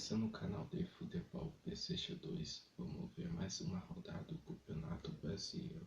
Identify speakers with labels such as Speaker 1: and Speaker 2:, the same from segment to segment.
Speaker 1: Começando o canal de futebol PlayStation 2, vamos ver mais uma rodada do Campeonato Brasileiro.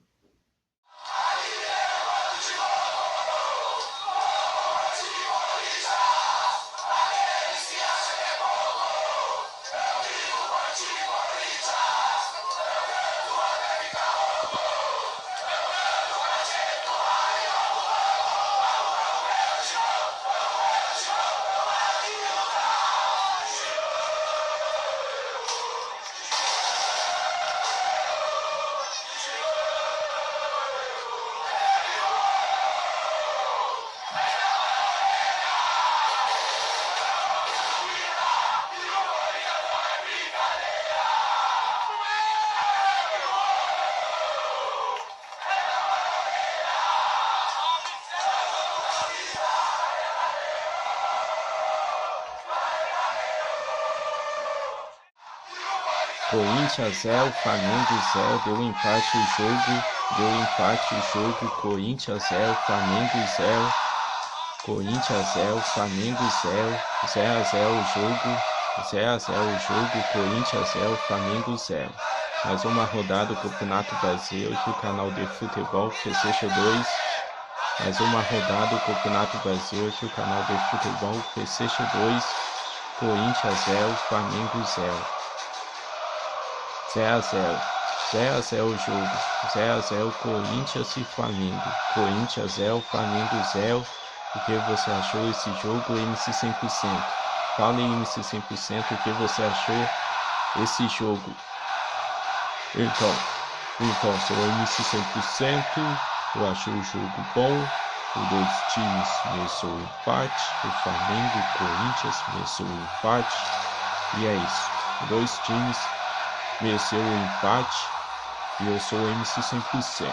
Speaker 1: Corinthians 0, Flamengo 0, deu empate o jogo, Corinthians 0, Flamengo 0, Corinthians 0, Flamengo 0, 0x0 o jogo, Corinthians 0, Flamengo 0. Mais uma rodada do Campeonato Brasileiro aqui, o canal de futebol PlayStation 2. Mais uma rodada do Campeonato Brasileiro aqui, o canal de futebol PlayStation 2. Corinthians 0, Flamengo 0. 0x0 o jogo, 0x0 Corinthians e Flamengo, Corinthians 0, Flamengo 0. O que você achou desse jogo, MC 100%? Fala aí, MC 100%, o que você achou desse jogo? Então, sou MC 100%, eu achei o jogo bom, os dois times mereceu o empate, o Flamengo e o Corinthians mereceu o empate, e é isso, os dois times mereceu o empate e eu sou o MC 100%.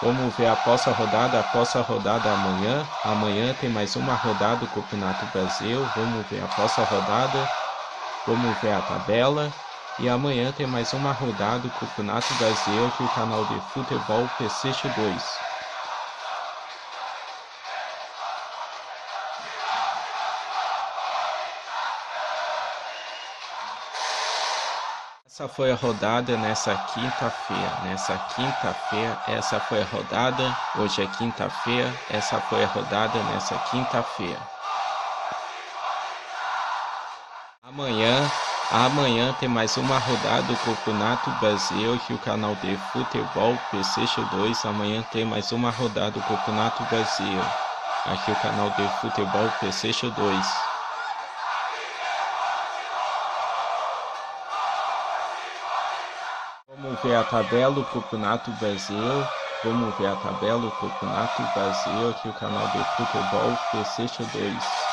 Speaker 1: Vamos ver após a rodada amanhã. Amanhã tem mais uma rodada do Campeonato Brasileiro. Vamos ver após a rodada. Vamos ver a tabela. E amanhã tem mais uma rodada do Campeonato Brasileiro aqui, o canal de futebol PlayStation 2. Essa foi a rodada nessa quinta-feira, essa foi a rodada, hoje é quinta-feira, essa foi a rodada nessa quinta-feira. Amanhã tem mais uma rodada do Campeonato Brasileiro aqui, o canal de futebol PlayStation 2, amanhã tem mais uma rodada do Campeonato Brasileiro, aqui o canal de futebol PlayStation 2. Vamos ver a tabela do Campeonato Brasileiro. Aqui o canal de futebol PlayStation 2.